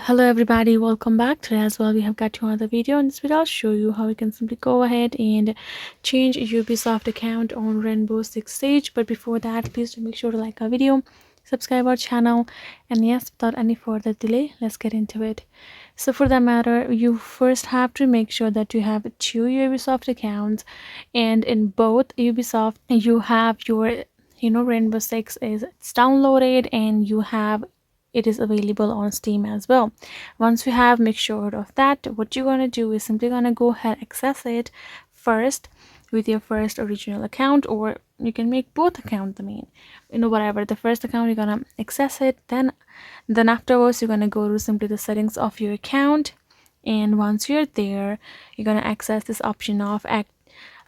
Hello everybody, welcome back. Today as well we have got you another video. In this video I'll show you how you can simply go ahead and change a Ubisoft account on Rainbow Six Siege. But before that, please do make sure to like our video, subscribe our channel, and yes, without any further delay, let's get into it. So for that matter, you first have to make sure that you have two Ubisoft accounts, and in both Ubisoft you have your Rainbow Six is it's downloaded, and you have it is available on Steam as well. Once you have make sure of that, what you're gonna do is simply gonna go ahead access it first with your first original account, or you can make both account the main, whatever. The first account you're gonna access it, then afterwards you're gonna go to simply the settings of your account, and once you're there you're gonna access this option of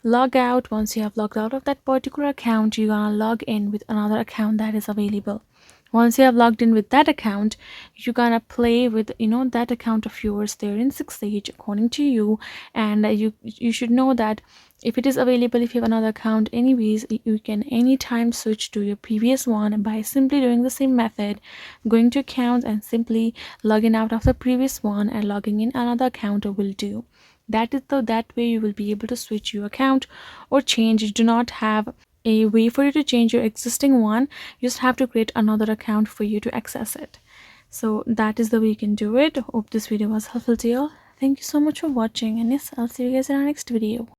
log out. Once you have logged out of that particular account, you're gonna log in with another account that is available. Once you have logged in with that account, you're gonna play with that account of yours there in 6 Siege according to you. And you should know that if it is available, if you have another account anyways, you can anytime switch to your previous one by simply doing the same method, going to accounts and simply logging out of the previous one and logging in another account will do. That way you will be able to switch your account or change. You do not have a way for you to change your existing one. You just have to create another account for you to access it. So that is the way you can do it. Hope this video was helpful to you all. Thank you so much for watching, and yes, I'll see you guys in our next video.